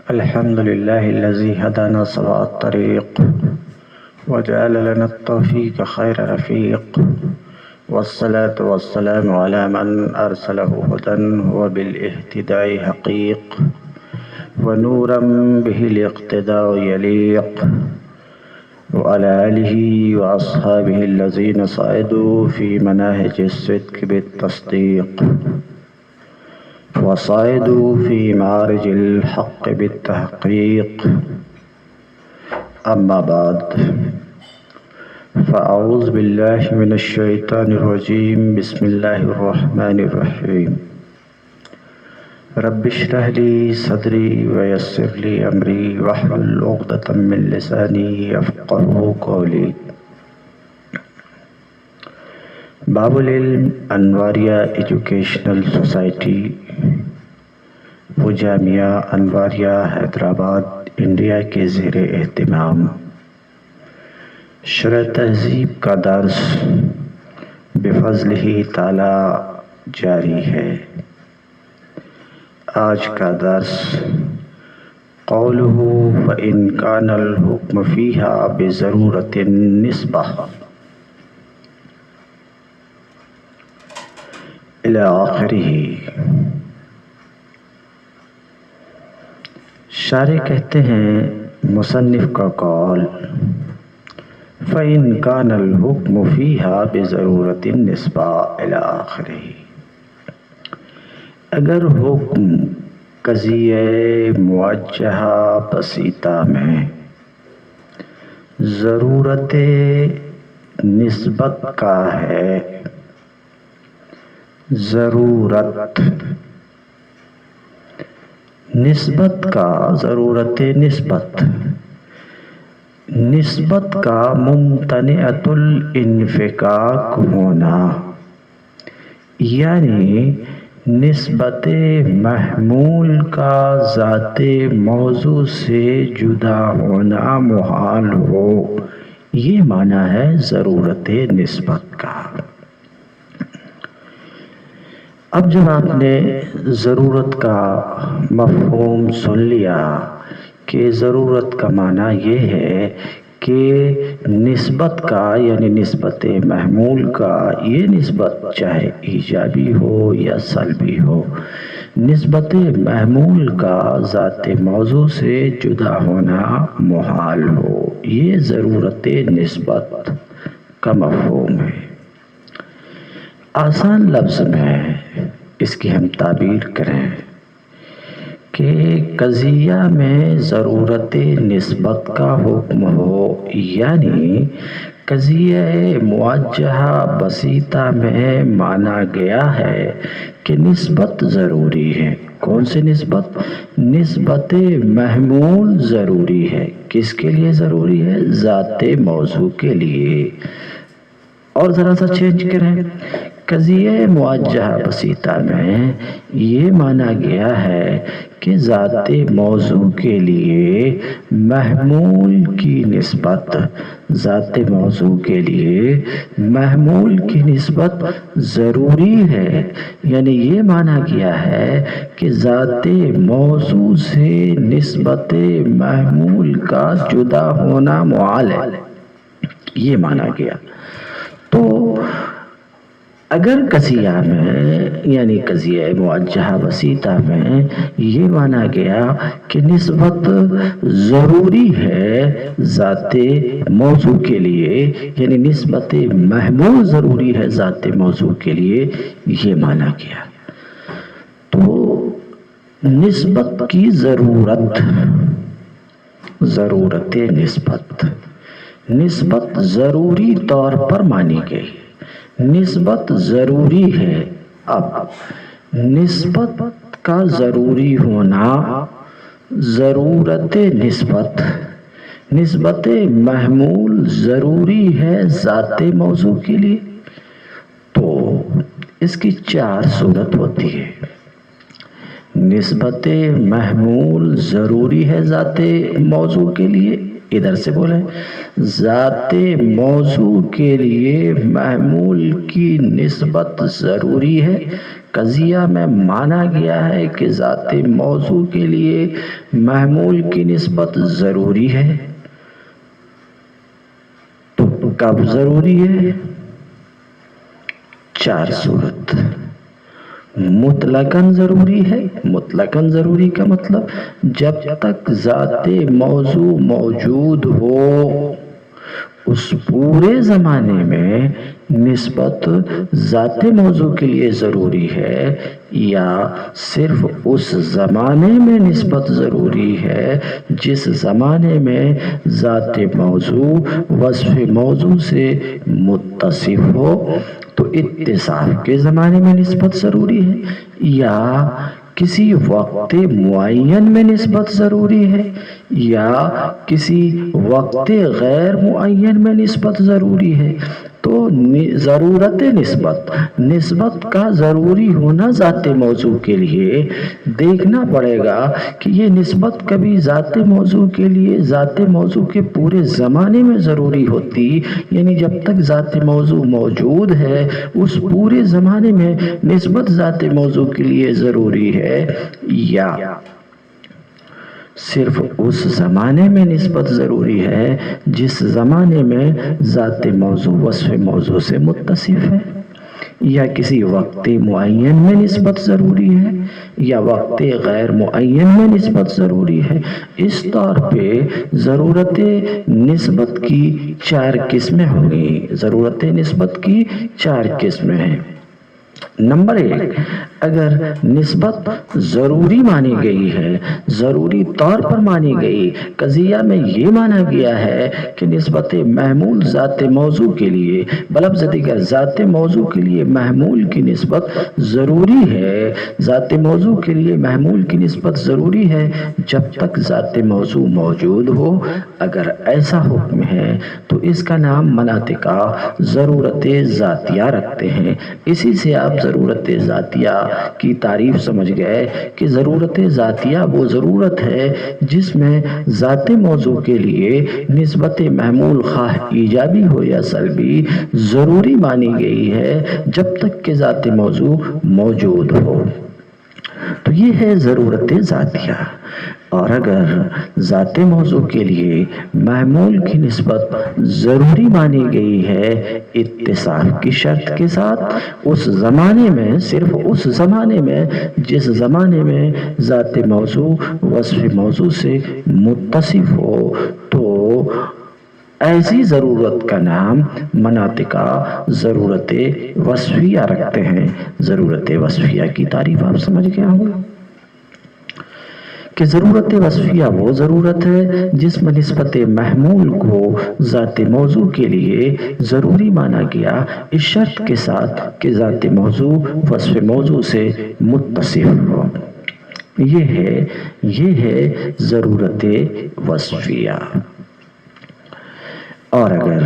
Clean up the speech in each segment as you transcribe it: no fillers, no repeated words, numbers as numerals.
الحمد لله الذي هدانا سواء الطريق وجعل لنا التوفيق خير رفيق، والصلاة والسلام على من أرسله هدى وبالاهتداء حقيق، ونورا به الاقتداء يليق، وعلى آله وأصحابه الذين صعدوا في مناهج الصدق بالتصديق، وصعدوا في معارج الحق بالتحقيق. أما بعد، فأعوذ بالله من الشيطان الرجيم. بسم الله الرحمن الرحيم. رب اشرح لي صدري ويسر لي أمري واحلل عقدة من لساني يفقهوا قولي. باب العلم انواریہ ایجوکیشنل سوسائٹی، وہ جامعہ انواریہ حیدرآباد انڈیا کے زیر اہتمام شرح تہذیب کا درس بفضلہ تعالی جاری ہے۔ آج کا درس قولہ فإن کان الحکم فیہا بضرورت النسبہ الی آخرہ۔ شارح کہتے ہیں مصنف کا قول فإن کان الحکم فیہا بضرورت النسبہ الی آخرہ، اگر حکم قضیہ موجہہ بسیطہ میں ضرورت نسبت کا ہے، ضرورت نسبت کا، ضرورت نسبت، نسبت کا ممتنعۃ الانفکاک ہونا، یعنی نسبت محمول کا ذات موضوع سے جدا ہونا محال ہو، یہ معنی ہے ضرورت نسبت کا۔ اب جب آپ نے ضرورت کا مفہوم سن لیا کہ ضرورت کا معنی یہ ہے کہ نسبت کا، یعنی نسبت محمول کا، یہ نسبت چاہے ایجابی ہو یا سلبی ہو، نسبت محمول کا ذات موضوع سے جدا ہونا محال ہو، یہ ضرورت نسبت کا مفہوم ہے۔ آسان لفظ میں اس کی ہم تعبیر کریں کہ قضیہ میں ضرورت نسبت کا حکم ہو، یعنی قضیہ موجہہ بسیطہ میں مانا گیا ہے کہ نسبت ضروری ہے۔ کون سی نسبت؟ نسبت محمول ضروری ہے۔ کس کے لیے ضروری ہے؟ ذات موضوع کے لیے۔ اور ذرا سا چینج کریں، قضیہ موجہہ بسیطہ میں یہ مانا گیا ہے کہ ذات موضوع کے لیے محمول کی نسبت، ذات موضوع کے لیے محمول کی نسبت ضروری ہے، یعنی یہ مانا گیا ہے کہ ذات موضوع سے نسبت محمول کا جدا ہونا محال ہے، یہ مانا گیا۔ تو اگر قضیہ میں، یعنی قضیہ موجہہ بسیطہ میں یہ مانا گیا کہ نسبت ضروری ہے ذات موضوع کے لیے، یعنی نسبت محمول ضروری ہے ذات موضوع کے لیے، یہ مانا گیا، تو نسبت کی ضرورت، ضرورت نسبت، نسبت ضروری طور پر مانی گئی، نسبت ضروری ہے۔ اب نسبت کا ضروری ہونا، ضرورت نسبت، نسبت محمول ضروری ہے ذات موضوع کے لیے، تو اس کی چار صورت ہوتی ہے۔ نسبت محمول ضروری ہے ذات موضوع کے لیے، ادھر سے بولیں، ذات موضوع کے لیے محمول کی نسبت ضروری ہے۔ قضیہ میں مانا گیا ہے کہ ذات موضوع کے لیے محمول کی نسبت ضروری ہے۔ تو کب ضروری ہے؟ 4 صورت۔ مطلقاً ضروری ہے۔ مطلقاً ضروری کا مطلب جب تک ذات موضوع موجود ہو اس پورے زمانے میں نسبت ذات موضوع کے لیے ضروری ہے، یا صرف اس زمانے میں نسبت ضروری ہے جس زمانے میں ذات موضوع وصف موضوع سے متصف ہو، تو اتصاف کے زمانے میں نسبت ضروری ہے، یا کسی وقت معین میں نسبت ضروری ہے، یا کسی وقت غیر معین میں نسبت ضروری ہے۔ تو ضرورت نسبت کا ضروری ہونا ذات موضوع کے لیے دیکھنا پڑے گا کہ یہ نسبت کبھی ذات موضوع کے لیے ذات موضوع کے پورے زمانے میں ضروری ہوتی، یعنی جب تک ذات موضوع موجود ہے اس پورے زمانے میں نسبت ذات موضوع کے لیے ضروری ہے، یا صرف اس زمانے میں نسبت ضروری ہے جس زمانے میں ذات موضوع وصف موضوع سے متصف ہے، یا کسی وقت معین میں نسبت ضروری ہے، یا وقت غیر معین میں نسبت ضروری ہے۔ اس طور پہ ضرورت نسبت کی 4 قسمیں ہوں گی۔ ضرورت نسبت کی 4 قسمیں ہیں۔ نمبر 1، اگر نسبت ضروری مانی گئی ہے، ضروری طور پر مانی گئی، قضیہ میں یہ مانا گیا ہے کہ نسبت محمول ذات موضوع کے لیے بلفظ دیگر ذات موضوع کے لیے محمول کی نسبت ضروری ہے، ذات موضوع کے لیے محمول کی نسبت ضروری ہے جب تک ذات موضوع موجود ہو۔ اگر ایسا حکم ہے تو اس کا نام مناطقہ ضرورت ذاتیہ رکھتے ہیں۔ اسی سے آپ ضرورت ذاتیہ کی تعریف سمجھ گئے کہ ضرورت ذاتیہ وہ ضرورت ہے جس میں ذات موضوع کے لیے نسبت محمول خواہ ایجابی ہو یا سلبی ضروری مانی گئی ہے جب تک کہ ذات موضوع موجود ہو۔ تو یہ ہے ضرورت ذاتیہ۔ اور اگر ذات موضوع کے لیے محمول کی نسبت ضروری مانی گئی ہے اتصاف کی شرط کے ساتھ، اس زمانے میں صرف اس زمانے میں جس زمانے میں ذات موضوع وصف موضوع سے متصف ہو، تو ایسی ضرورت کا نام مناطقہ ضرورت وصفیہ رکھتے ہیں۔ ضرورت وصفیہ کی تعریف آپ سمجھ گئے ہوں گے کہ ضرورت وصفیہ وہ ضرورت ہے جس میں نسبت محمول کو ذات موضوع کے لیے ضروری مانا گیا، اس شرط کے ساتھ کہ ذات موضوع وصف موضوع سے متصف ہو۔ یہ ہے ضرورت وصفیہ۔ اور اگر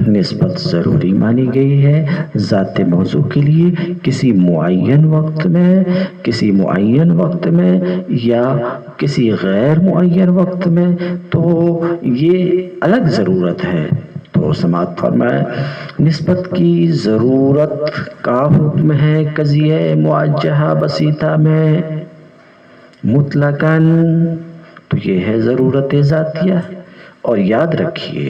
نسبت ضروری مانی گئی ہے ذات موضوع کے لیے کسی معین وقت میں یا کسی غیر معین وقت میں، تو یہ الگ ضرورت ہے۔ تو سماعت فرمائے، نسبت کی ضرورت کا حکم ہے قضیہ معجزہ بسیطہ میں مطلقاً، تو یہ ہے ضرورت ذاتیہ۔ اور یاد رکھیے،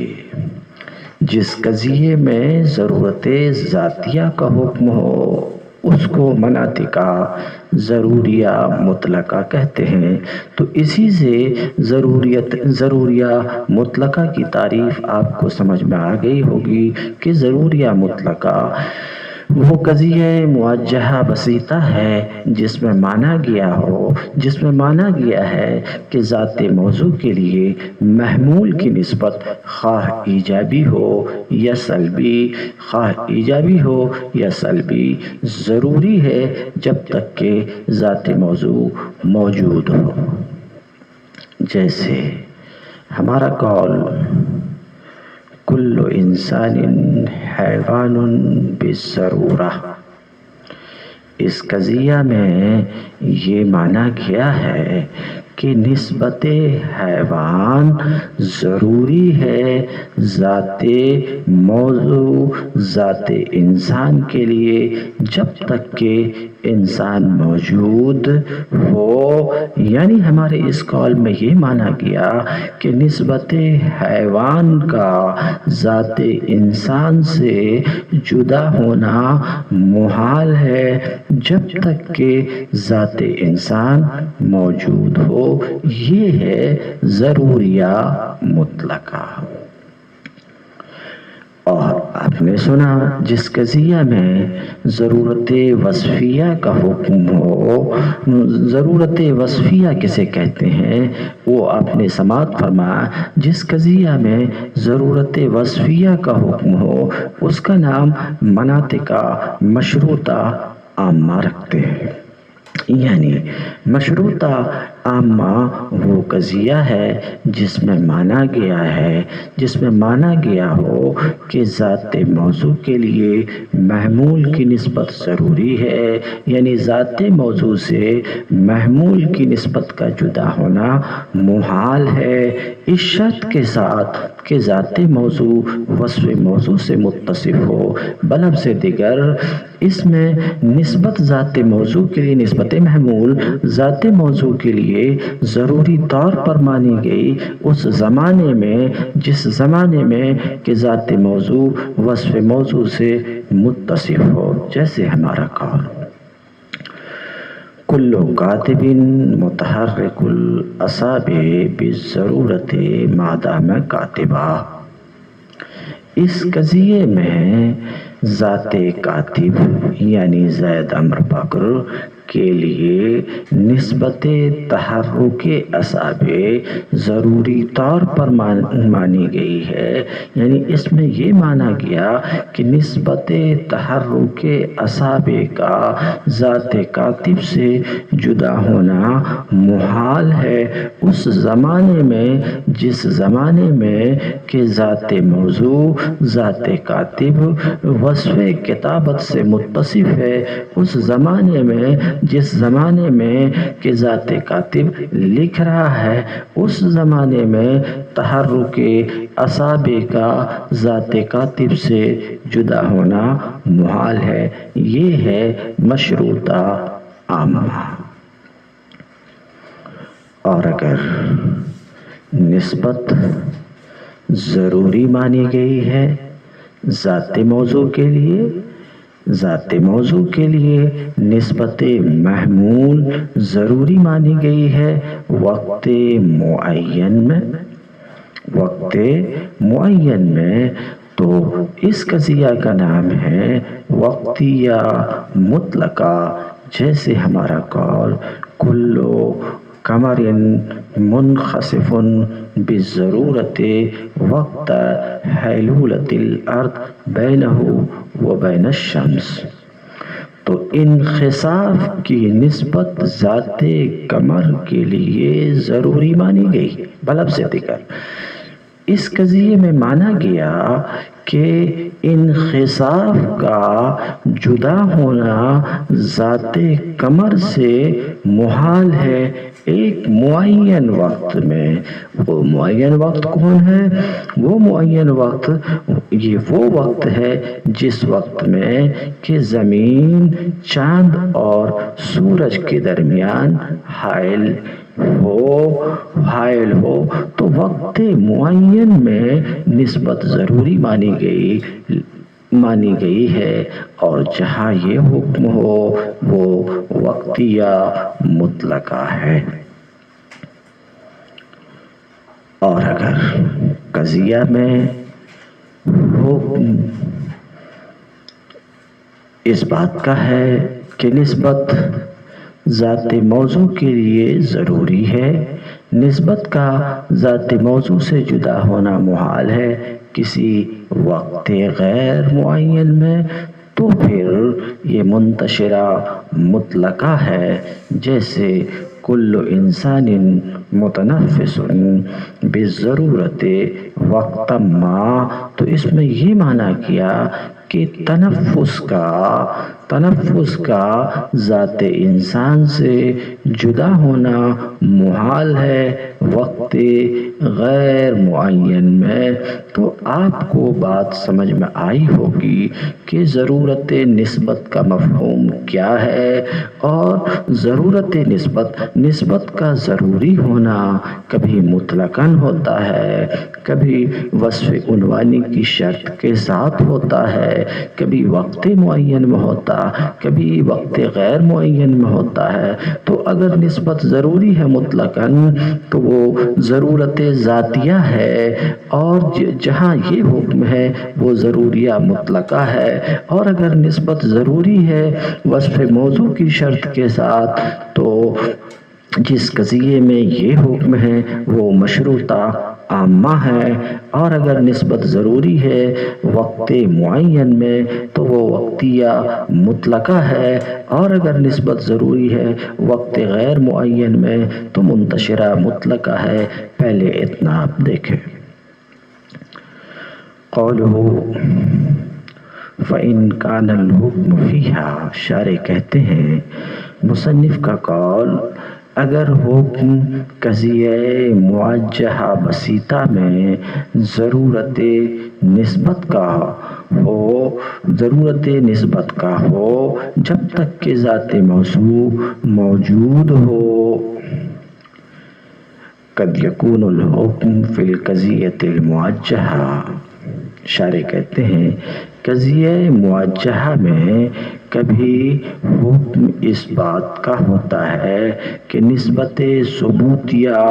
جس قضیے میں ضرورت ذاتیہ کا حکم ہو اس کو مناطقہ ضروریہ مطلقہ کہتے ہیں۔ تو اسی سے ضروریہ مطلقہ کی تعریف آپ کو سمجھ میں آ گئی ہوگی کہ ضروریہ مطلقہ وہ قضیہ معجزہ بسیطہ ہے جس میں مانا گیا ہے کہ ذات موضوع کے لیے محمول کی نسبت خواہ ایجابی ہو یا سلبی ضروری ہے جب تک کہ ذات موضوع موجود ہو۔ جیسے ہمارا قول کل انسان حیوان بالضرورہ، اس قضیہ میں یہ مانا گیا ہے کہ نسبت حیوان ضروری ہے ذات موضوع ذات انسان کے لیے جب تک کہ انسان موجود ہو. یعنی ہمارے اس قول میں یہ مانا گیا کہ نسبت حیوان کا ذات انسان سے جدا ہونا محال ہے جب تک کہ ذات انسان موجود ہو. یہ ہے ضروریہ مطلقہ. اور آپ نے سنا جس قضیہ میں ضرورت وصفیہ کا حکم ہو، ضرورت وصفیہ کسے کہتے ہیں وہ آپ نے سماعت فرمایا. جس قضیہ میں ضرورت وصفیہ کا حکم ہو اس کا نام مناطق مشروطہ عامہ رکھتے ہیں. یعنی مشروطہ عامہ وہ قضیہ ہے جس میں مانا گیا ہو کہ ذات موضوع کے لیے محمول کی نسبت ضروری ہے. یعنی ذات موضوع سے محمول کی نسبت کا جدا ہونا محال ہے اس شرط کے ساتھ کہ ذات موضوع وصف موضوع سے متصف ہو. بلفظ دیگر اس میں نسبت ذات موضوع کے لیے نسبت محمول ذات موضوع کے لیے ضروری طور پر مانی گئی اس زمانے میں جس زمانے میں کہ ذات موضوع وصف موضوع سے متصف ہو. جیسے ہمارا قول کل کاتب متحرک الاصابع بالضرورت ما دام کاتبا. اس قضیے میں ذات کاتب یعنی زید عمرو بکر کے لیے نسبت تحرک اصابع ضروری طور پر مانی گئی ہے. یعنی اس میں یہ مانا گیا کہ نسبت تحرک اصابع کا ذات کاتب سے جدا ہونا محال ہے اس زمانے میں جس زمانے میں کہ ذات موضوع ذات کاتب وصف کتابت سے متصف ہے اس زمانے میں جس زمانے میں کہ ذات کاتب لکھ رہا ہے اس زمانے میں تحرک اصابع کا ذات کاتب سے جدا ہونا محال ہے. یہ ہے مشروطہ عامہ. اور اگر نسبت ضروری مانی گئی ہے ذات موضوع کے لیے نسبت محمول ضروری مانی گئی ہے وقت معین میں تو اس قضیہ کا نام ہے وقتیہ مطلقہ. جیسے ہمارا قول کلو قمر منخسف بالضرورت وقت حیلولۃ الارض بینہ و بین الشمس. تو انخساف کی نسبت ذات قمر کے لیے ضروری مانی گئی. بلفظ دیگر اس قضیے میں مانا گیا کہ انخساف کا جدا ہونا ذات قمر سے محال ہے ایک معین وقت میں. وہ معین وقت کون ہے؟ وہ معین وقت یہ وہ وقت ہے جس وقت میں کہ زمین چاند اور سورج کے درمیان حائل ہو تو وقت معین میں نسبت ضروری مانی گئی ہے اور جہاں یہ حکم ہو وہ وقتیہ مطلقہ ہے. اور اگر قضیہ میں حکم اس بات کا ہے کہ نسبت ذات موضوع کے لیے ضروری ہے نسبت کا ذات موضوع سے جدا ہونا محال ہے کسی وقت غیر معین میں تو پھر یہ منتشرہ مطلقہ ہے. جیسے کل انسان متنفس بالضرورت وقت ما. تو اس میں یہ مانا کیا کہ تنفس کا ذات انسان سے جدا ہونا محال ہے وقت غیر معین میں۔ تو آپ کو بات سمجھ میں آئی ہوگی کہ ضرورت نسبت کا مفہوم کیا ہے، اور ضرورت نسبت کا ضروری ہونا کبھی مطلقاً ہوتا ہے، کبھی وصف عنوانی کی شرط کے ساتھ ہوتا ہے، کبھی وقت معین میں ہوتا، کبھی وقت غیر معین میں ہوتا ہے۔ تو اگر نسبت ضروری ہے مطلقاً تو وہ ضرورت ذاتیہ ہے، اور جہاں یہ حکم ہے وہ ضروریہ مطلقہ ہے۔ اور اگر نسبت ضروری ہے وصف موضوع کی شرط کے ساتھ تو جس قضیے میں یہ حکم ہے وہ مشروطہ عامہ ہے، اور اگر نسبت ضروری ہے وقت معین میں تو وہ وقتیہ مطلقہ ہے، اور اگر نسبت ضروری ہے وقت غیر معین میں تو منتشرہ مطلقہ ہے۔ پہلے اتنا آپ دیکھیں۔ قولہ فَإِنْ كَانَ الْحُكْمُ فِيهَا، شارح کہتے ہیں مصنف کا قول اگر حکم قضیہ موجہہ بسیطہ میں ضرورت نسبت کا ہو جب تک کہ ذات موضوع موجود ہو۔ قد یکون الحکم فی القضیۃ الموجہہ، شارح کہتے ہیں قضیہ موجہہ میں کبھی حکم اس بات کا ہوتا ہے کہ نسبت ثبوتیہ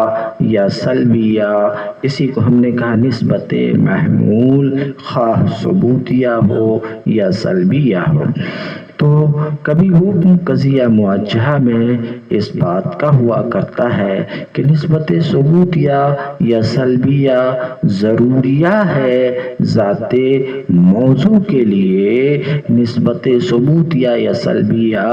یا سلبیہ، اسی کو ہم نے کہا نسبت محمول، خواہ ثبوتیہ ہو یا سلبیہ ہو۔ تو کبھی حکم قضیہ موجہہ میں اس بات کا ہوا کرتا ہے کہ نسبت ثبوتیہ یا سلبیہ ضروریہ ہے ذات موضوع کے لیے، نسبت ثبوتیہ یا سلبیہ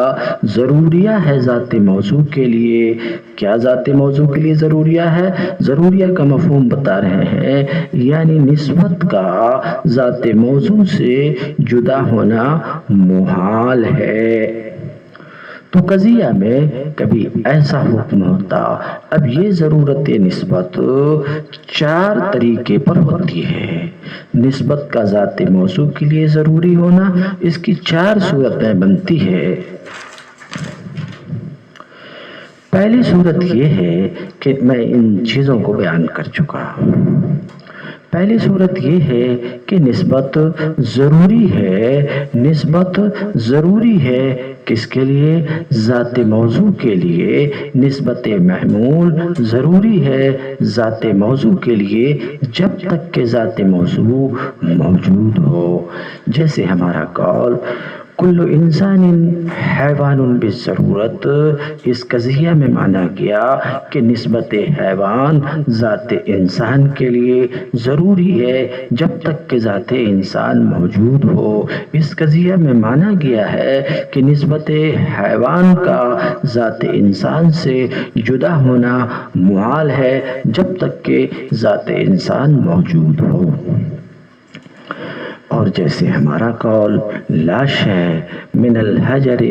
ضروریہ ہے ذات موضوع کے لیے۔ کیا ذات موضوع کے لیے ضروریہ ہے؟ ضروریہ کا مفہوم بتا رہے ہیں، یعنی نسبت کا ذات موضوع سے جدا ہونا محال ہے۔ تو قضیہ میں کبھی ایسا حکم ہوتا۔ اب یہ ضرورت نسبت 4 طریقے پر ہوتی ہے۔ نسبت کا ذات موضوع کے لیے ضروری ہونا، اس کی 4 صورتیں بنتی ہے۔ پہلی صورت یہ ہے کہ میں ان چیزوں کو بیان کر چکا۔ پہلی صورت یہ ہے کہ نسبت ضروری ہے۔ نسبت ضروری ہے کس کے لیے؟ ذات موضوع کے لیے۔ نسبت محمول ضروری ہے ذات موضوع کے لیے جب تک کہ ذات موضوع موجود ہو۔ جیسے ہمارا قول کل انسان حیوان بالضرورت، اس قضیہ میں مانا گیا کہ نسبت حیوان ذات انسان کے لیے ضروری ہے جب تک کہ ذات انسان موجود ہو۔ اس قضیہ میں مانا گیا ہے کہ نسبت حیوان کا ذات انسان سے جدا ہونا محال ہے جب تک کہ ذات انسان موجود ہو۔ اور جیسے ہمارا قول لا شیء من الحجر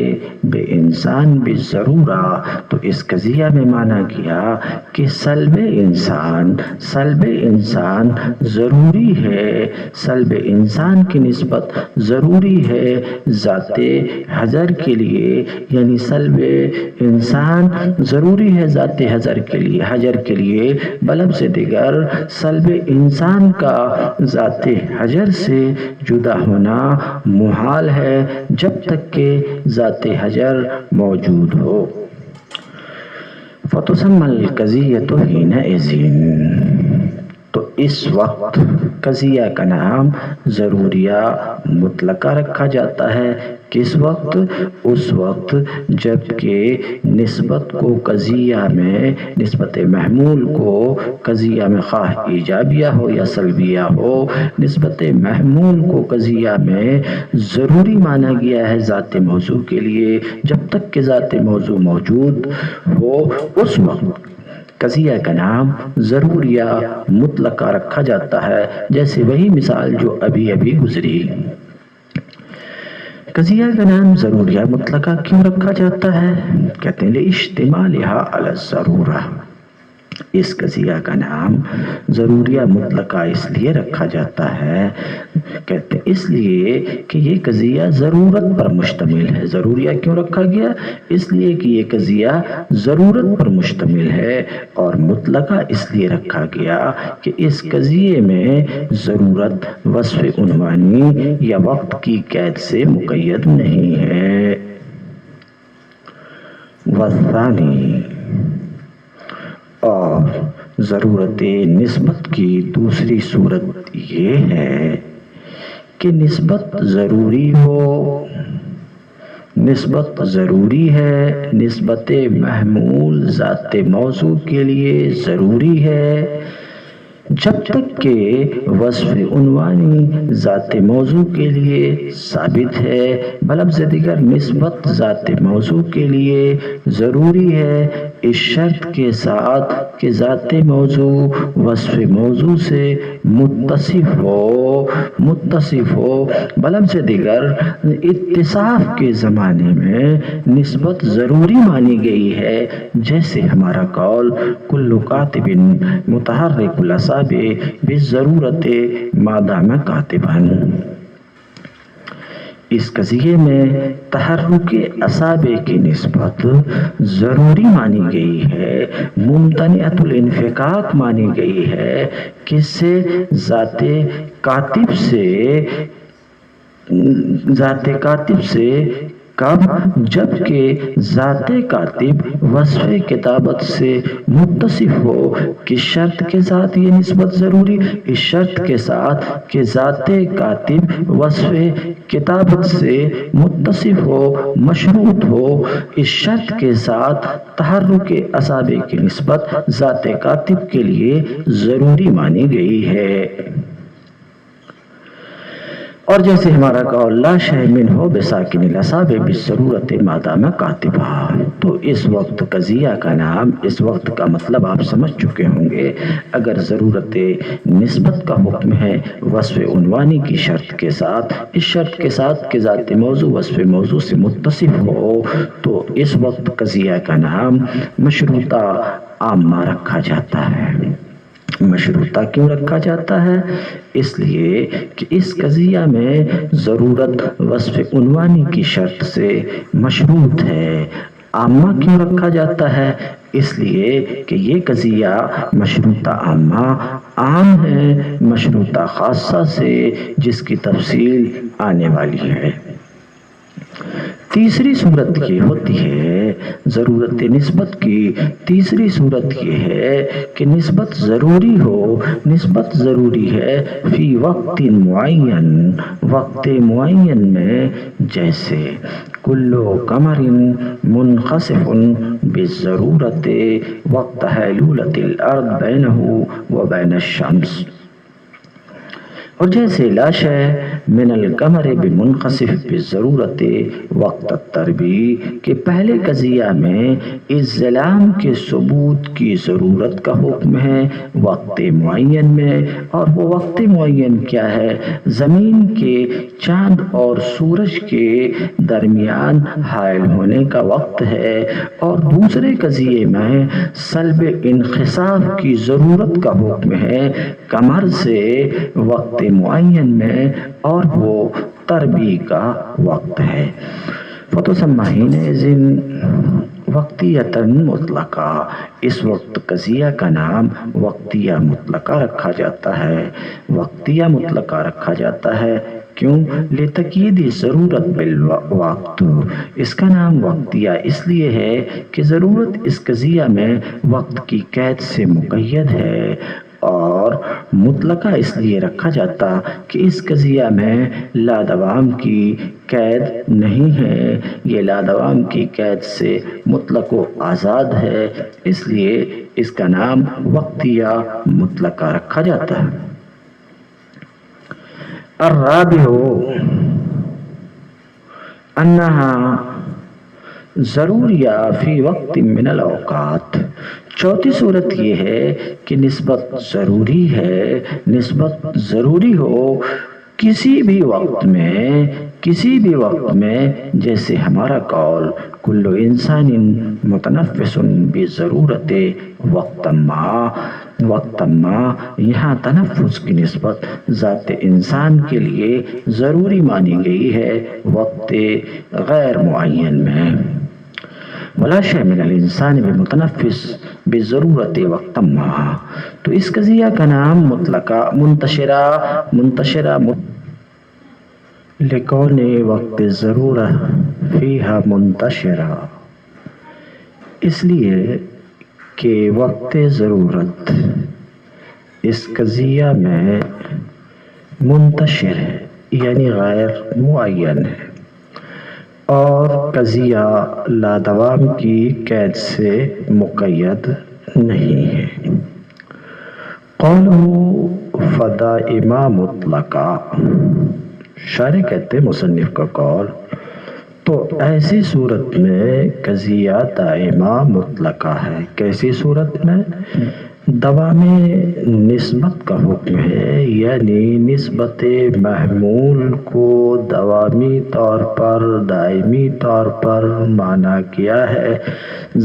بانسان بالضرورہ، تو اس قضیہ میں مانا گیا کہ سلب انسان ضروری ہے، سلب انسان کی نسبت ضروری ہے ذات حجر کے لیے، یعنی سلب انسان ضروری ہے ذات حجر کے لیے، بلب سے دیگر سلب انسان کا ذات حجر سے جدا ہونا محال ہے جب تک کہ ذات حجر موجود ہو۔ فَتُسَمَّى الْقَضِيَّةُ حِينَئِذٍ، تو اس وقت قضیہ کا نام ضروریہ مطلقہ رکھا جاتا ہے۔ کس وقت؟ اس وقت جب کہ نسبت کو قضیہ میں، نسبت محمول کو قضیہ میں خواہ ایجابیہ ہو یا سلبیہ ہو، نسبت محمول کو قضیہ میں ضروری مانا گیا ہے ذات موضوع کے لیے جب تک کہ ذات موضوع موجود ہو، اس وقت قضیہ کا نام ضروریہ مطلقہ رکھا جاتا ہے۔ جیسے وہی مثال جو ابھی گزری، قضیہ کا نام ضروریہ مطلقہ کیوں رکھا جاتا ہے؟ کہتے ہیں اجتماعها علی الضرورہ، اس قضیہ کا نام ضروریہ مطلقہ اس لیے رکھا جاتا ہے، کہتے ہیں اس لیے کہ یہ قضیہ ضرورت پر مشتمل ہے۔ ضروریہ کیوں رکھا گیا؟ اس لیے کہ یہ قضیہ ضرورت پر مشتمل ہے، اور مطلقہ اس لیے رکھا گیا کہ اس قضیے میں ضرورت وصف عنوانی یا وقت کی قید سے مقید نہیں ہے۔ والثانی، اور ضرورت نسبت کی دوسری صورت یہ ہے کہ نسبت ضروری ہو، نسبت ضروری ہے، نسبت محمول ذات موضوع کے لیے ضروری ہے، جب تک کہ وصف عنوانی ذات موضوع کے لیے ثابت ہے۔ بلفظ دیگر نسبت ذات موضوع کے لیے ضروری ہے اس شرط کے ساتھ کہ ذات موضوع وصف موضوع سے متصف ہو۔ بلفظ دیگر اتصاف کے زمانے میں نسبت ضروری مانی گئی ہے، جیسے ہمارا قول کل کاتب متحرک الاصابع بالضرورت ما دام کاتبا۔ اس قضیے میں تحرک اصابع کی نسبت ضروری مانی گئی ہے، ممتنعۃ الانفکاک مانی گئی ہے، کس سے؟ ذات کاتب سے۔ کب؟ جبکہ ذات کاتب وصف کتابت سے متصف ہو۔ کس شرط کے ساتھ یہ نسبت ضروری؟ اس شرط کے ساتھ کہ ذات کاتب وصف کتابت سے متصف ہو، مشروط ہو۔ اس شرط کے ساتھ تحرک اصابع کی نسبت ذات کاتب کے لیے ضروری مانی گئی ہے۔ اور جیسے ہمارا قول لا شیء منہ بساکن الاصابع بالضرورت ما دام کاتبا، تو اس وقت قضیہ کا نام، اس وقت کا مطلب آپ سمجھ چکے ہوں گے۔ اگر ضرورت نسبت کا حکم ہے وصف عنوانی کی شرط کے ساتھ، اس شرط کے ساتھ کہ ذات موضوع وصف موضوع سے متصف ہو، تو اس وقت قضیہ کا نام مشروطہ عامہ رکھا جاتا ہے۔ مشروطہ کیوں رکھا جاتا ہے؟ اس لیے کہ اس قضیہ میں ضرورت وصف عنوانی کی شرط سے مشروط ہے۔ عامہ کیوں رکھا جاتا ہے؟ اس لیے کہ یہ قضیہ مشروطہ عامہ عام ہے مشروطہ خاصہ سے، جس کی تفصیل آنے والی ہے۔ تیسری صورت یہ ہوتی ہے، ضرورت نسبت کی تیسری صورت یہ ہے کہ نسبت ضروری ہو۔ نسبت ضروری ہے فی وقت معین، وقت معین میں، جیسے کل قمر منخسف بالضرورت وقت حیلولۃ الارض بینہ و بین الشمس۔ اور جیسے لا شیء من القمر بمنخسف بالضرورت وقت التربیع کے پہلے قضیہ میں اظلام کے ثبوت کی ضرورت کا حکم ہے وقت معین میں، اور وہ وقت معین کیا ہے؟ زمین کے چاند اور سورج کے درمیان حائل ہونے کا وقت ہے۔ اور دوسرے قضیے میں سلب انخساف کی ضرورت کا حکم ہے قمر سے وقت معین میں، اور وہ تربیع کا وقت ہے۔ فتسمى حينئذ وقتیۃ مطلقہ، اس وقت قضیہ کا نام وقتیہ مطلقہ رکھا جاتا ہے۔ وقتیہ مطلقہ رکھا جاتا ہے کیوں؟ لتقیید ضرورت بالوقت، اس کا نام وقتیہ اس لیے ہے کہ ضرورت اس قضیہ میں وقت کی قید سے مقید ہے، اور مطلقہ اس لیے رکھا جاتا کہ اس قضیہ میں لادوام کی قید نہیں ہے، یہ لادوام کی قید سے مطلق و آزاد ہے، اس لیے اس کا نام وقتیہ مطلقہ رکھا جاتا ہے۔ الرابع انہا ضروریہ فی وقت من الاوقات، چوتھی صورت یہ ہے کہ نسبت ضروری ہے، نسبت ضروری ہو کسی بھی وقت میں، کسی بھی وقت میں، جیسے ہمارا قول کل انسان متنفس بضرورت وقت ما، یہاں تنفس کی نسبت ذات انسان کے لیے ضروری مانی گئی ہے وقت غیر معین میں. ولا شيء من الانسان بمتنفس بضرورت وقت ما، تو اس قضیہ کا نام مطلقہ منتشرہ لکون وقت ضرورہ فیہا منتشرہ، اس لیے کہ وقت ضرورت اس قضیہ میں منتشر ہے، یعنی غیر معین ہے، اور قضیہ لادوام کی قید سے مقید نہیں ہے. قولہ فدائما مطلقہ، شارح کہتے ہیں مصنف کا قول، تو ایسی صورت میں قضیہ دائمہ مطلقہ ہے. کیسی صورت میں؟ دوام نسبت کا حکم ہے، یعنی نسبت محمول کو دوامی طور پر، دائمی طور پر مانا گیا ہے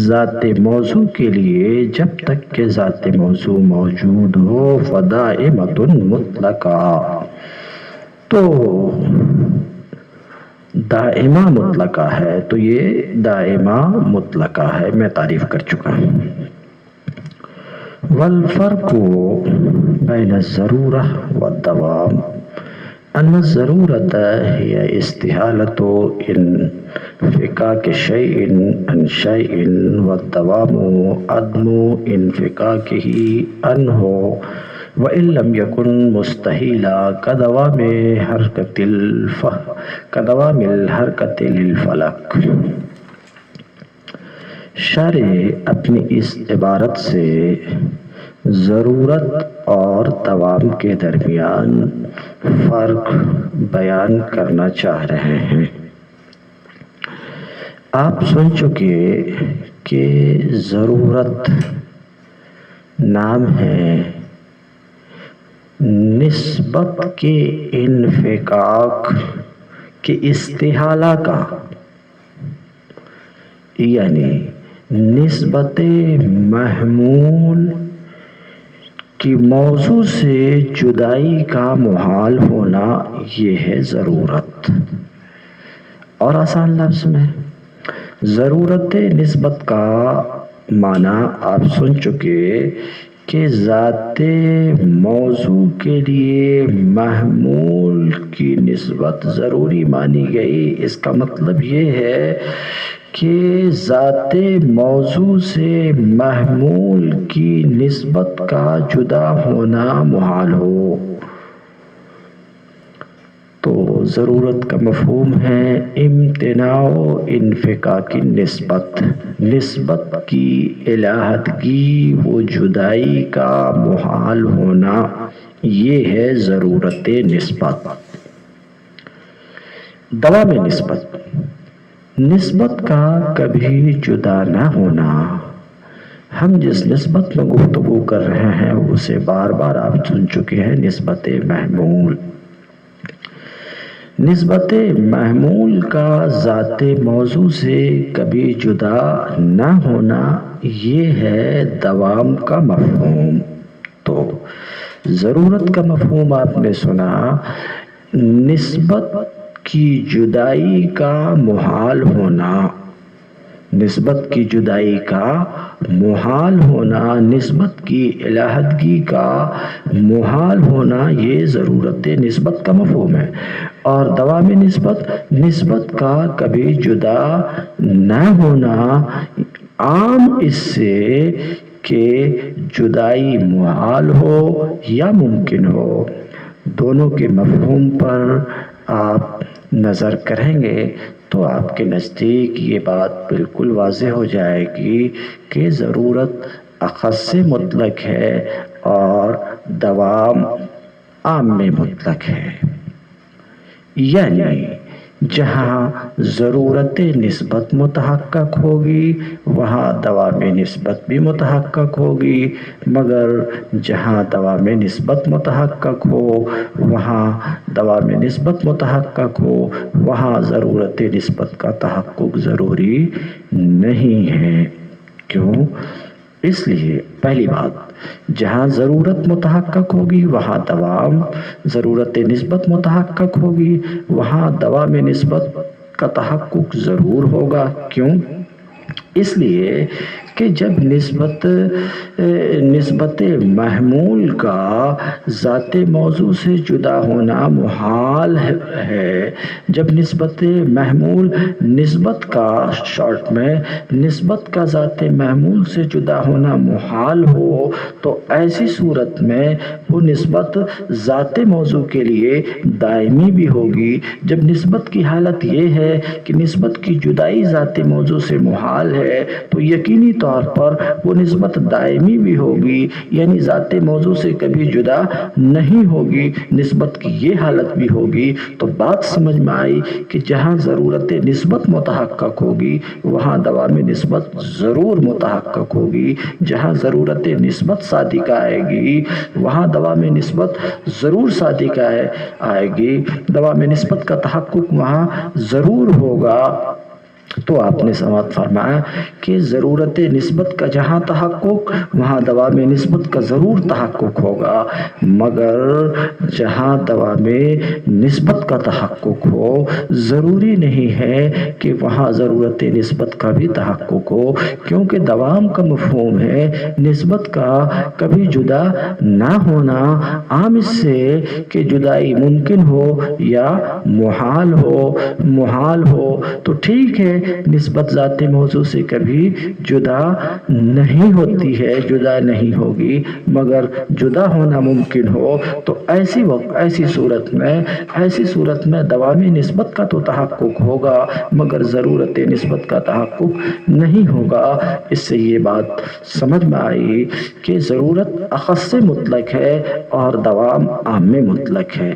ذات موضوع کے لیے جب تک کہ ذات موضوع موجود ہو. فدائمۃ مطلقہ، تو دائمہ مطلقہ ہے، تو یہ دائمہ مطلقہ ہے، میں تعریف کر چکا ہوں. والفرق بین الضرورہ والدوام ان الضرورۃ ہی استحالۃ انفکاک شیء عن شیء والدوام عدم انفکاکہ عنہ وإن لم يكن مستحیلا كدوام الحرکۃ للفلک. شارح اپنی اس عبارت سے ضرورت اور دوام کے درمیان فرق بیان کرنا چاہ رہے ہیں. آپ سن چکے کہ ضرورت نام ہے نسبت کے انفکاک کے استحالہ کا، یعنی نسبت محمول کی موضوع سے جدائی کا محال ہونا، یہ ہے ضرورت. اور آسان لفظ میں ضرورت نسبت کا معنی آپ سن چکے کہ ذات موضوع کے لیے محمول کی نسبت ضروری مانی گئی. اس کا مطلب یہ ہے کہ ذات موضوع سے محمول کی نسبت کا جدا ہونا محال ہو. تو ضرورت کا مفہوم ہے امتناع انفکاک نسبت، نسبت کی علیحدگی و جدائی کا محال ہونا، یہ ہے ضرورت نسبت. دوام نسبت، نسبت کا کبھی جدا نہ ہونا. ہم جس نسبت میں گفتگو کر رہے ہیں اسے بار بار آپ سن چکے ہیں، نسبت محمول. نسبت محمول کا ذات موضوع سے کبھی جدا نہ ہونا، یہ ہے دوام کا مفہوم. تو ضرورت کا مفہوم آپ نے سنا، نسبت کی جدائی کا محال ہونا، نسبت کی جدائی کا محال ہونا، نسبت کی علیحدگی کا محال ہونا، یہ ضرورت نسبت کا مفہوم ہے. اور دوام نسبت، نسبت کا کبھی جدا نہ ہونا، عام اس سے کہ جدائی محال ہو یا ممکن ہو. دونوں کے مفہوم پر آپ نظر کریں گے تو آپ کے نزدیک یہ بات بالکل واضح ہو جائے گی کہ ضرورت اخص مطلق ہے اور دوام عام میں مطلق ہے. یعنی جہاں ضرورت نسبت متحقق ہوگی وہاں دوام نسبت بھی متحقق ہوگی، مگر جہاں دوام نسبت متحقق ہو وہاں دوام نسبت متحقق ہو وہاں ضرورت نسبت کا تحقق ضروری نہیں ہے۔ کیوں؟ اس لیے پہلی بات، جہاں ضرورت متحقق ہوگی وہاں دوام، ضرورت نسبت متحقق ہوگی وہاں دوام نسبت کا تحقق ضرور ہوگا۔ کیوں؟ اس لیے کہ جب نسبت محمول کا ذات موضوع سے جدا ہونا محال ہے، جب نسبت محمول نسبت کا شارٹ میں نسبت کا ذات محمول سے جدا ہونا محال ہو تو ایسی صورت میں وہ نسبت ذات موضوع کے لیے دائمی بھی ہوگی۔ جب نسبت کی حالت یہ ہے کہ نسبت کی جدائی ذات موضوع سے محال ہے تو یقینی طور پر وہ نسبت دائمی بھی ہوگی، یعنی ذات موضوع سے کبھی جدا نہیں ہوگی۔ نسبت کی یہ حالت بھی ہوگی تو بات سمجھ میں آئی کہ جہاں ضرورت نسبت متحقق ہوگی وہاں دوام نسبت ضرور متحقق ہوگی، جہاں ضرورت نسبت صادقہ آئے گی وہاں دوام نسبت ضرور صادقہ آئے گی، دوام نسبت کا تحقق وہاں ضرور ہوگا۔ تو آپ نے سماعت فرمایا کہ ضرورت نسبت کا جہاں تحقق وہاں دوام نسبت کا ضرور تحقق ہوگا، مگر جہاں دوام نسبت کا تحقق ہو ضروری نہیں ہے کہ وہاں ضرورت نسبت کا بھی تحقق ہو، کیونکہ دوام کا مفہوم ہے نسبت کا کبھی جدا نہ ہونا، عام اس سے کہ جدائی ممکن ہو یا محال ہو تو ٹھیک ہے نسبت ذات موضوع سے کبھی جدا نہیں ہوتی ہے، جدا نہیں ہوگی، مگر جدا ہونا ممکن ہو تو ایسی صورت میں دوام نسبت کا تو تحقق ہوگا مگر ضرورت نسبت کا تحقق نہیں ہوگا۔ اس سے یہ بات سمجھ میں آئی کہ ضرورت اخص مطلق ہے اور دوام عام مطلق ہے۔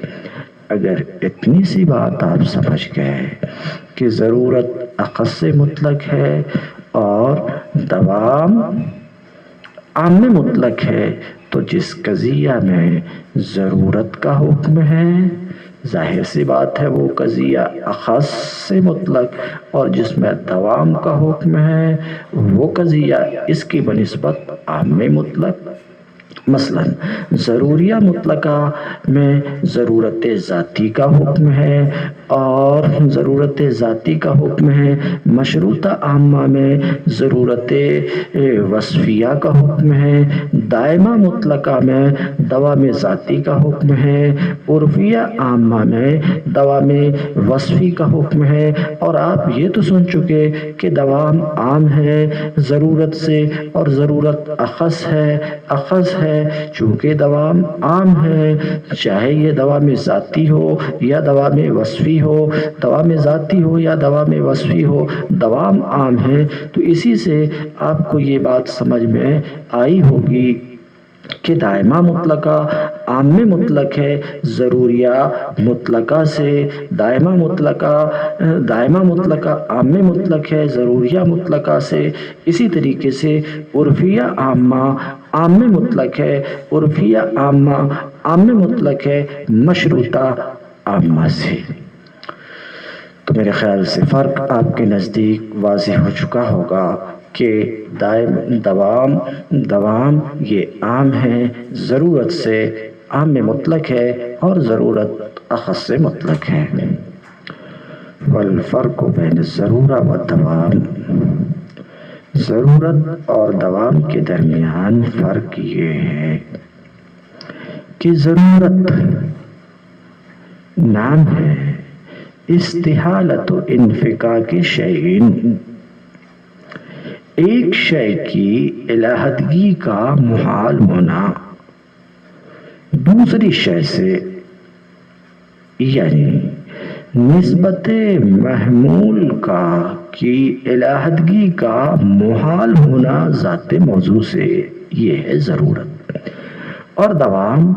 اگر اتنی سی بات آپ سمجھ گئے کہ ضرورت اخص مطلق ہے اور دوام عام مطلق ہے تو جس قضیہ میں ضرورت کا حکم ہے ظاہر سی بات ہے وہ قضیہ اخص مطلق، اور جس میں دوام کا حکم ہے وہ قضیہ اس کی بنسبت عام مطلق۔ مثلا ضروریہ مطلقہ میں ضرورت ذاتی کا حکم ہے اور ضرورت ذاتی کا حکم ہے، مشروطہ عامہ میں ضرورت وصفیہ کا حکم ہے، دائمہ مطلقہ میں دوام ذاتی کا حکم ہے، عرفیہ عامہ میں دوام وصفی کا حکم ہے۔ اور آپ یہ تو سن چکے کہ دوام عام ہے ضرورت سے اور ضرورت اخص ہے چونکہ دوام عام ہے، چاہے یہ دوام ذاتی ہو یا دوام وصفی ہو، دوام ذاتی ہو یا دوام وصفی ہو، دوام عام ہے۔ تو اسی سے آپ کو یہ بات سمجھ میں آئی ہوگی کہ دائمہ مطلقہ عام مطلق ہے ضروریہ مطلقہ سے، دائمہ مطلقہ عام مطلق ہے ضروریہ مطلقہ سے، اسی طریقے سے عرفیہ عامہ عام مطلق ہے، عرفیہ عامہ عام مطلق ہے مشروطہ عامہ سے۔ تو میرے خیال سے فرق آپ کے نزدیک واضح ہو چکا ہوگا کہ دوام یہ عام ہے ضرورت سے، عام مطلق ہے اور ضرورت اخص مطلق ہے۔ والفرق بین الضرورہ والدوام، ضرورت اور دوام کے درمیان فرق یہ ہے کہ ضرورت نام ہے استحالت و انفکاک شیئن، ایک شے کی علیحدگی کا محال ہونا دوسری شے سے، یعنی نسبت محمول کی علیحدگی کا محال ہونا ذات موضوع سے، یہ ہے ضرورت۔ اور دوام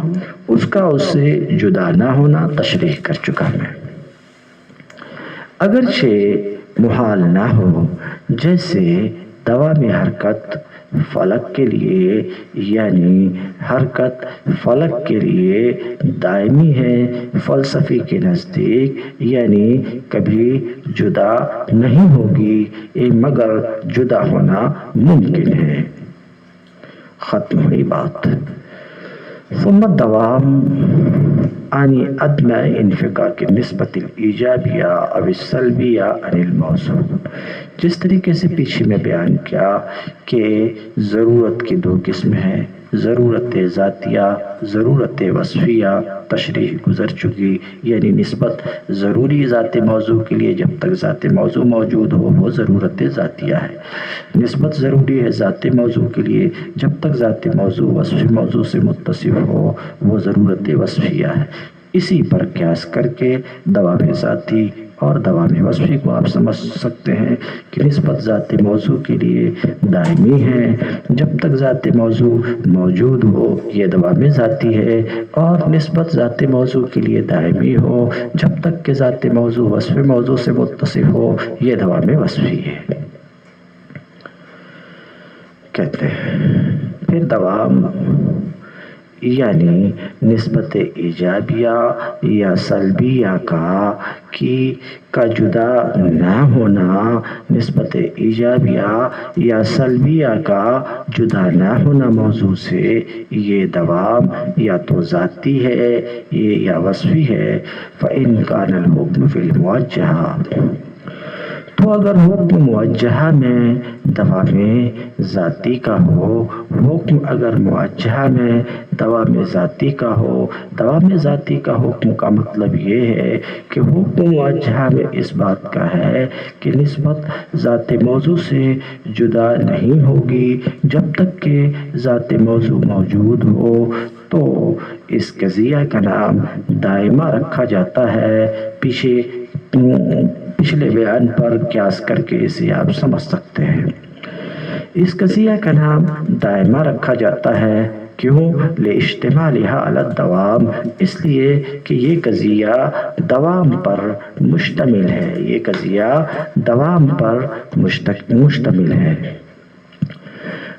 اس کا اس سے جدا نہ ہونا، تشریح کر چکا میں۔ اگرچہ محال نہ ہو، جیسے دوام حرکت فلک کے لیے، یعنی حرکت فلک کے لیے دائمی ہے، فلسفی کے نزدیک یعنی کبھی جدا نہیں ہوگی مگر جدا ہونا ممکن ہے۔ ختم ہوئی بات۔ ثم الدوام عن عدم انفكاك النسبة الإيجابية أو السلبية عن الموضوع۔ جس طریقے سے پیچھے میں بیان کیا کہ ضرورت کی دو قسم ہیں، ضرورت ذاتیہ، ضرورت وصفیہ، تشریح گزر چکی، یعنی نسبت ضروری ذات موضوع کے لیے جب تک ذات موضوع موجود ہو وہ ضرورت ذاتیہ ہے، نسبت ضروری ہے ذات موضوع کے لیے جب تک ذات موضوع وصف موضوع سے متصف ہو وہ ضرورت وصفیہ ہے۔ اسی پر قیاس کر کے دوام ذاتی اور دوام وصفی کو آپ سمجھ سکتے ہیں کہ نسبت ذات موضوع کے لیے دائمی ہے، جب تک ذات موضوع موجود ہو یہ دوام ذاتی ہے، اور نسبت ذات موضوع کے لیے دائمی ہو جب تک کہ ذات موضوع وصف موضوع سے متصف ہو یہ دوام وصفی ہے۔ کہتے ہیں پھر دوام یعنی نسبت ایجابیہ یا سلبیہ کا جدا نہ ہونا، نسبت ایجابیہ یا سلبیہ کا جدا نہ ہونا موضوع سے، یہ دوام یا تو ذاتی ہے یا وصفی ہے۔ فَإِنْ كَانَ الْحُكْمُ فِي الْمُوَجَّهَةِ، تو اگر حکم موجہہ میں دوام ذاتی کا ہو، حکم اگر موجہہ میں دوام ذاتی کا ہو، دوام ذاتی کا حکم کا مطلب یہ ہے کہ حکم موجہہ میں اس بات کا ہے کہ نسبت ذات موضوع سے جدا نہیں ہوگی جب تک کہ ذات موضوع موجود ہو، تو اس قضیہ کا نام دائمہ رکھا جاتا ہے۔ پچھلے بیان پر قیاس کر کے اسے آپ سمجھ سکتے ہیں۔ اس قضیہ کا نام دائمہ رکھا جاتا ہے، کیوں؟ لِاشْتِمَالِهَا عَلَى الدَّوَامِ، اس لیے کہ یہ قضیہ دوام پر مشتمل ہے، یہ قضیہ دوام پر مشتمل ہے،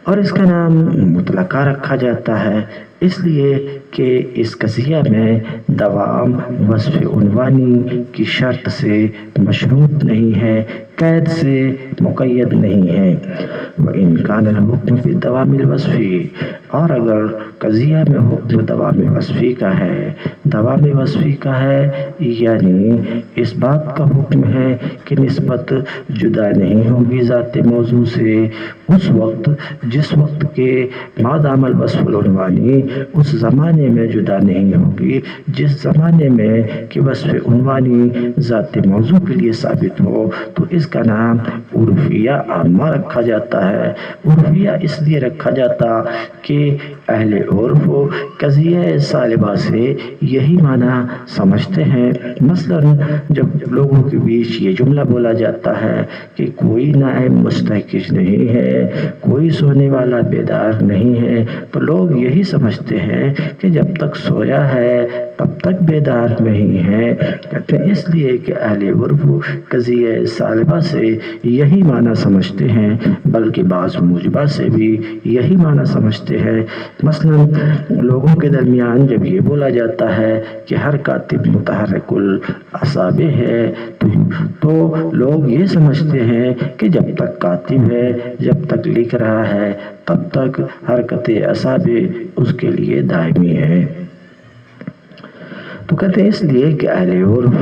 اور اس کا نام مطلقہ رکھا جاتا ہے اس لیے کہ اس قضیہ میں دوام وصف عنوانی کی شرط سے مشروط نہیں ہے، قید سے مقید نہیں ہے۔ وَإِنْ كَانَ الْحُكْمُ فِي الدَّوَامِ الْوَصْفِي، اور اگر قضیہ میں حکم دوام وصفی کا ہے، دوام وصفی کا ہے یعنی اس بات کا حکم ہے کہ نسبت جدا نہیں ہوگی ذات موضوع سے اس وقت جس وقت کے ما دام الوصف العنوانی، اس زمانے میں جدا نہیں ہوگی جس زمانے میں کہ وصف عنوانی ذات موضوع کے لیے ثابت ہو، تو اس کا نام عرفیہ عامہ رکھا جاتا ہے۔ عرفیہ اس لیے رکھا جاتا کہ اہل عرف قضیہ سالبہ سے یہی معنی سمجھتے ہیں۔ مثلا جب لوگوں کے بیچ یہ جملہ بولا جاتا ہے کہ کوئی نائم مستحقج نہیں ہے، کوئی سونے والا بیدار نہیں ہے، تو لوگ یہی سمجھتے ہیں کہ جب تک سویا ہے تب تک بیدار نہیں ہے۔ کہتے ہیں اس لیے کہ اہل عرف قضیہ سالبہ سے یہی معنی سمجھتے ہیں، بلکہ بعض موجبہ سے بھی یہی معنی سمجھتے ہیں۔ مثلا لوگوں کے درمیان جب یہ بولا جاتا ہے کہ ہر کاتب متحرک الاصابع ہے، تو لوگ یہ سمجھتے ہیں کہ جب تک کاتب ہے، جب تک لکھ رہا ہے، تب تک حرکت اصابع اس کے لیے دائمی ہے۔ تو کہتے ہیں اس لیے کہ اہل عرف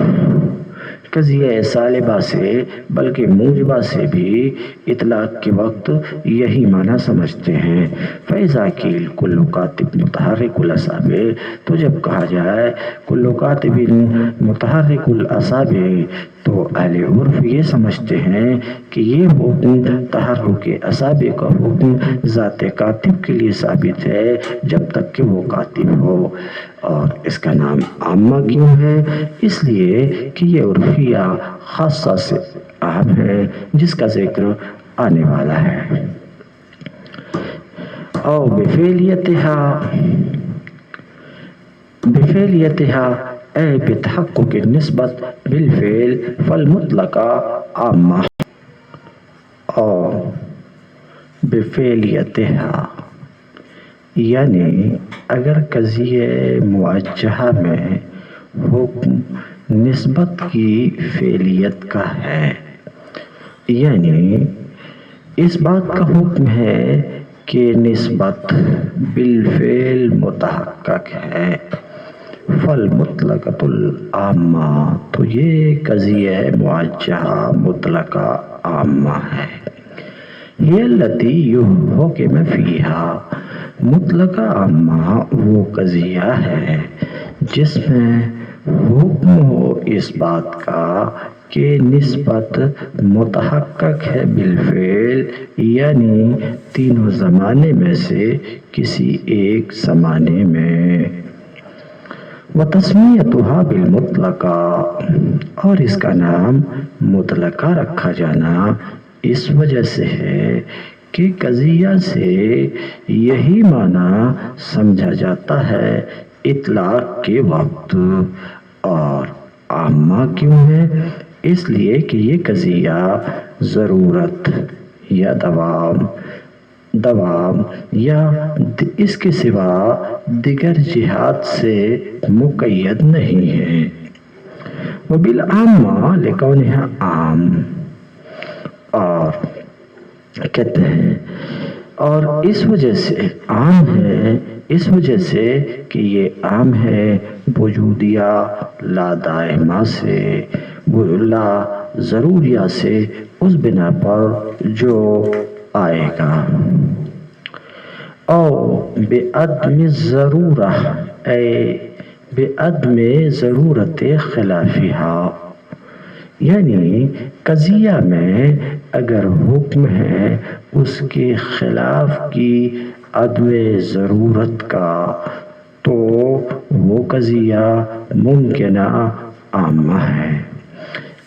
قضیہ سالبہ سے بلکہ موجبہ سے بھی اطلاق کے وقت یہی معنی سمجھتے ہیں۔ فَإِذَا قِيلَ كُلُّ كَاتِبٍ مُتَحَرِّكُ الْأَصَابِعِ، تو جب کہا جائے کُلُّ كَاتِبٍ مُتَحَرِّكُ الْأَصَابِعِ، تو اہل عرف یہ سمجھتے ہیں کہ یہ حکم تحرک اصابع کا حکم ذات کاتب کے لیے ثابت ہے جب تک کہ وہ کاتب ہو۔ اور اس کا نام عامہ کیوں ہے؟ اس لیے کہ یہ عرفیہ خاصہ سے اہم ہے جس کا ذکر آنے والا ہے۔ بفعلیتها اے بتحقق النسبت بالفعل فالمطلقہ عامہ اور بفعلیتہا، یعنی اگر قضیہ موجہہ میں حکم نسبت کی فعلیت کا ہے، یعنی اس بات کا حکم ہے کہ نسبت بالفعل متحقق ہے، فالمطلقۃ العامہ، تو یہ قضیہ موجہہ مطلقہ عامہ ہے۔ ہی التی یحکم فیہا، مطلقہ عامہ وہ قضیہ ہے جس میں حکم ہو اس بات کا کہ نسبت متحقق ہے بالفعل، یعنی تینوں زمانے میں سے کسی ایک زمانے میں۔ وتسمیتھا بالمطلقہ، اور اس کا نام مطلقہ رکھا جانا اس وجہ سے ہے کہ قضیہ سے یہی معنی سمجھا جاتا ہے اطلاق کے وقت۔ اور عامہ کیوں ہے؟ اس لیے کہ یہ قضیہ ضرورت یا دوام یا اس کے سوا دیگر جہات سے مقید نہیں ہے۔ وبالعامہ لکونہا عام، اور کہتے ہیں اور اس وجہ سے عام ہے، اس وجہ سے کہ یہ عام ہے وجودیہ لا دائمہ سے، لا ضروریہ سے، اس بنا پر جو آئے گا۔ او بعدم الضرورہ، اے بعدم ضرورت خلافہا، یعنی قضیہ میں اگر حکم ہے اس کے خلاف کی عدم ضرورت کا، تو وہ قضیہ ممکنہ عامہ ہے۔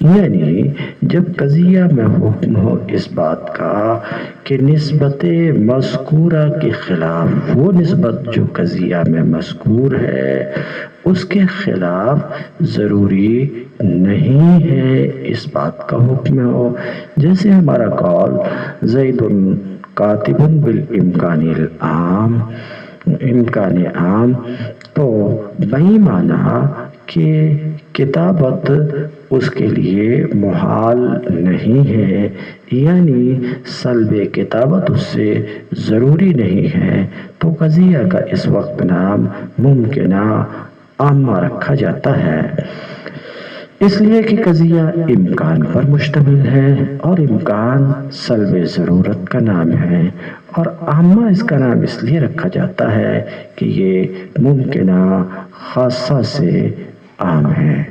یعنی جب قضیہ میں حکم ہو اس بات کا کہ نسبت مذکورہ کے خلاف، وہ نسبت جو قضیہ میں مذکور ہے اس کے خلاف ضروری نہیں ہے اس بات کا حکم ہو، جیسے ہمارا قول زید کاتب بالامکان العام، امکان عام، تو وہی معنی کہ کتابت اس کے لیے محال نہیں ہے، یعنی سلب کتابت اس سے ضروری نہیں ہے، تو قضیہ کا اس وقت نام ممکنہ عامہ رکھا جاتا ہے، اس لیے کہ قضیہ امکان پر مشتمل ہے اور امکان سلب ضرورت کا نام ہے، اور عامہ اس کا نام اس لیے رکھا جاتا ہے کہ یہ ممکنہ خاصہ سے عام ہے۔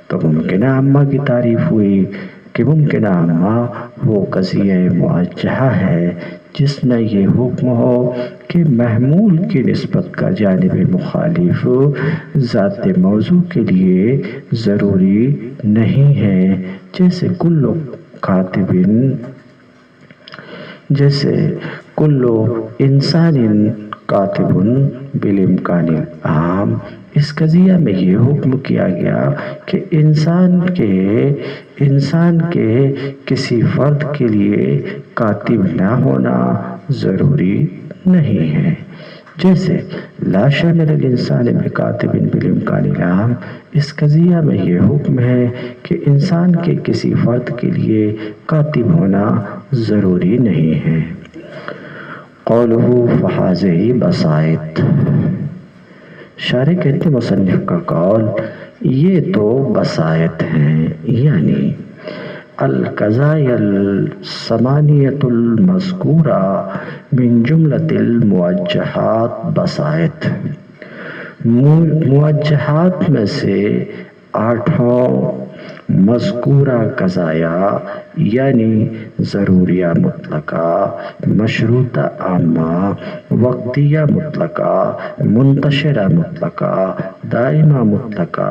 تو ممکنہ عامہ کی تعریف ہوئی کہ ممکنہ عامہ وہ قضیہ موجہہ ہے جس میں یہ حکم ہو کہ محمول کی نسبت کا جانب مخالف ذات موضوع کے لیے ضروری نہیں ہے، جیسے کل انسان کاتب بالامکان العام، اس قضیہ میں یہ حکم کیا گیا کہ انسان کے کسی فرد کے لیے کاتب نہ ہونا ضروری نہیں ہے، جیسے لا شامل الانسان بکاتب بالامکان العام، اس قضیہ میں یہ حکم ہے کہ انسان کے کسی فرد کے لیے کاتب ہونا ضروری نہیں ہے۔ قولہ فہذہ بسائط، شارح کہتے ہیں مصنف کا قول یہ تو بسائط ہیں، یعنی القضایا الثمانیۃ المذکورہ من جملۃ الموجہات بسائط، موجہات میں سے 8 مذکورہ قضایا یعنی ضروریہ مطلقہ، مشروطہ عامہ، وقتیہ مطلقہ، منتشرہ مطلقہ، دائمہ مطلقہ،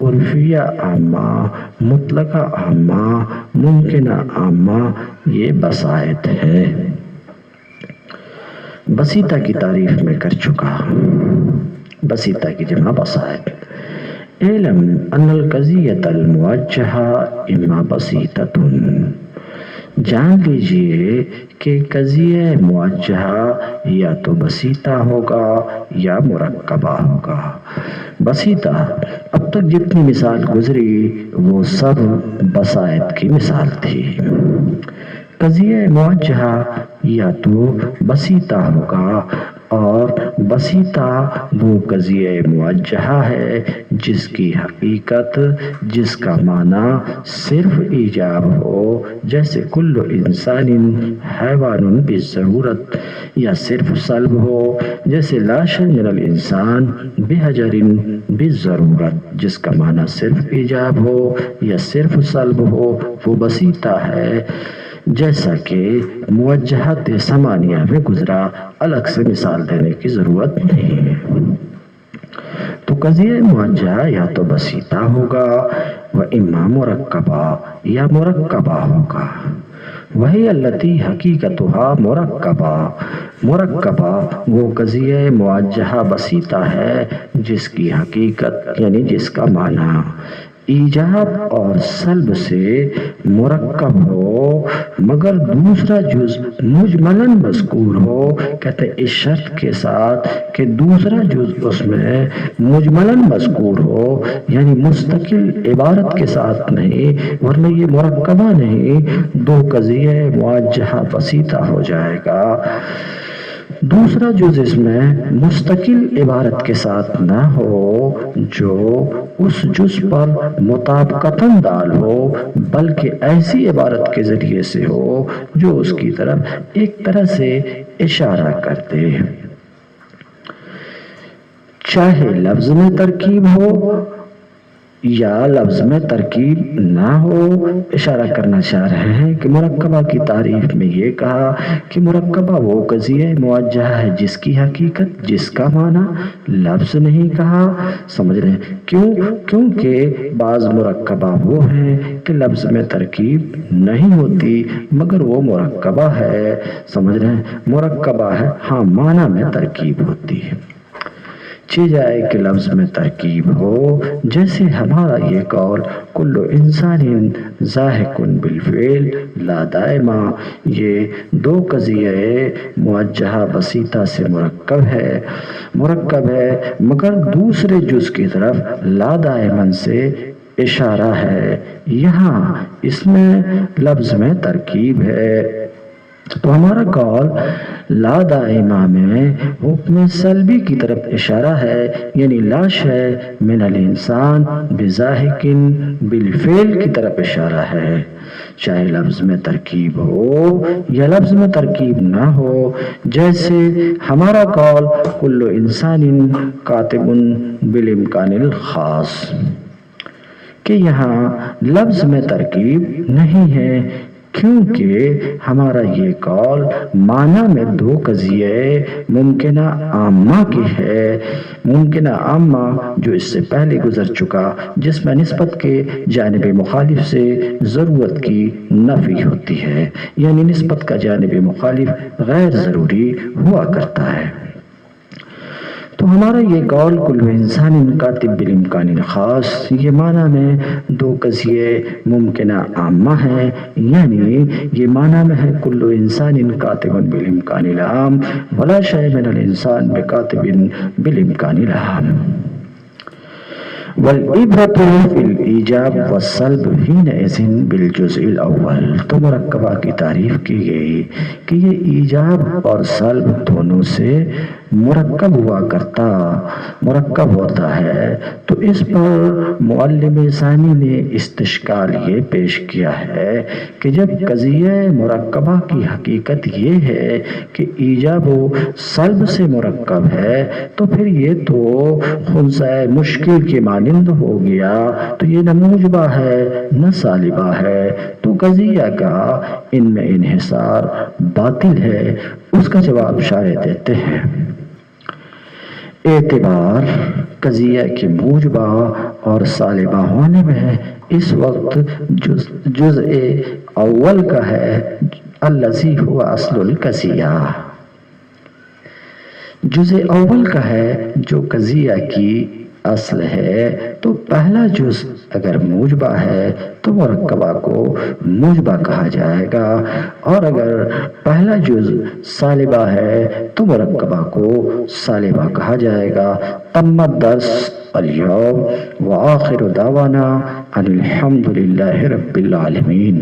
عرفیہ عامہ، مطلقہ عامہ، ممکنہ عامہ، یہ بسائط ہے۔ بسیطہ کی تعریف میں کر چکا، بسیطہ کی جمع بسائط، اعلم ان القضیۃ الموجہہ اما بسیطۃ، جان لیجئے کہ قضیہ موجہہ یا تو بسیطہ ہوگا یا مرکبہ ہوگا۔ بسیطہ، اب تک جتنی مثال گزری وہ سب بسائط کی مثال تھی۔ قضیہ موجہہ یا تو بسیطہ ہوگا، اور بسیطہ وہ قضیہ موجہہ ہے جس کی حقیقت، جس کا معنی صرف ایجاب ہو، جیسے کل انسان حیوان بالضرورت، یا صرف سلب ہو، جیسے لا شیء من الانسان بحجر بالضرورت، جس کا معنی صرف ایجاب ہو یا صرف سلب ہو، وہ بسیطہ ہے۔ جیسا کہ موجہات ثمانیہ میں گزرا، الگ سے مثال دینے کی ضرورت نہیں ہے۔ تو قضیہ موجہہ یا تو بسیطہ ہوگا و اما مرکبہ، یا مرکبہ ہوگا۔ وہی التی حقیقتھا مرکبہ، مرکبہ وہ قضیہ موجہہ بسیطہ ہے جس کی حقیقت یعنی جس کا معنی ایجاب اور سلب سے مرکب ہو، مگر دوسرا جز مجملاً مذکور ہو۔ کہتے ہیں اس شرط کے ساتھ کہ دوسرا جز اس میں مجملاً مذکور ہو، یعنی مستقل عبارت کے ساتھ نہیں، ورنہ یہ مرکبہ نہیں، دو قضیہ موجہہ بسیطہ ہو جائے گا۔ دوسرا جز اس میں مستقل عبارت کے ساتھ نہ ہو جو اس جز پر مطابقتاً دال ہو، بلکہ ایسی عبارت کے ذریعے سے ہو جو اس کی طرف ایک طرح سے اشارہ کرتے، چاہے لفظ میں ترکیب ہو یا لفظ میں ترکیب نہ ہو۔ اشارہ کرنا چاہ رہے ہیں کہ مرکبہ کی تعریف میں یہ کہا کہ مرکبہ وہ قضیہ موجہہ ہے جس کی حقیقت، جس کا معنی لفظ نہیں کہا۔ سمجھ رہے ہیں کیوں؟ کیونکہ بعض مرکبہ وہ ہیں کہ لفظ میں ترکیب نہیں ہوتی مگر وہ مرکبہ ہے۔ سمجھ رہے ہیں مرکبہ ہے، ہاں معنی میں ترکیب ہوتی ہے۔ چی جائے کہ لفظ میں ترکیب ہو، جیسے ہمارا یہ قول کل انسان ضاحک بالفعل لا دائما، یہ دو قضیہ موجہہ بسیطہ سے مرکب ہے مگر دوسرے جز کی طرف لا دائما سے اشارہ ہے، یہاں اس میں لفظ میں ترکیب ہے۔ تو ہمارا قول لا دائمہ میں حکم سلبی کی طرف اشارہ ہے، یعنی لا شیء من الانسان بضاحک بالفعل کی طرف اشارہ ہے، چاہے لفظ میں ترکیب ہو یا لفظ میں ترکیب نہ ہو۔ جیسے ہمارا قول کل انسان کاتب بالامکان الخاص، کہ یہاں لفظ میں ترکیب نہیں ہے، کیونکہ ہمارا یہ قول معنی میں دو قضیہ ممکنہ عامہ کی ہے۔ ممکنہ عامہ جو اس سے پہلے گزر چکا، جس میں نسبت کے جانب مخالف سے ضرورت کی نفی ہوتی ہے، یعنی نسبت کا جانب مخالف غیر ضروری ہوا کرتا ہے۔ تو ہمارا یہ قول کل انسان کاتب بالامکان الخاص، یہ معنی میں دو قضیہ ممکنہ عامہ ہے، یعنی یہ معنی میں ہے کل انسان کاتب بالامکان العام ولا شیء من الانسان بکاتب بالامکان العام۔ والعبرۃ فی الایجاب والسلب حینئذ بالجزء الاول۔ تو مرکبہ کی تعریف کی گئی کہ یہ ایجاب اور سلب دونوں سے مرکب ہوتا ہے۔ تو اس پر معلم ثانی نے استشکال یہ پیش کیا ہے کہ جب قضیہ مرکبہ کی حقیقت یہ ہے کہ ایجاب و سلب سے مرکب ہے، تو پھر یہ تو خنثی مشکل کے مانند ہو گیا، تو یہ نہ موجبہ ہے نہ سالبہ ہے، تو قضیہ کا ان میں انحصار باطل ہے۔ اس کا جواب شارح دیتے ہیں، اعتبار قضیہ کے موجبہ اور سالبہ ہونے میں اس وقت جزء اول کا ہے، الذی هو اصل القضیہ، جزء اول کا ہے جو قضیہ کی اصل ہے تو پہلا جز اگر موجبہ ہے تو مرکبہ کو موجبہ کہا جائے گا، اور اگر پہلا جز سالبہ ہے تو مرکبہ کو سالبہ کہا جائے گا۔ تم الدرس اليوم وآخر دعوانا ان الحمد للہ رب العالمین۔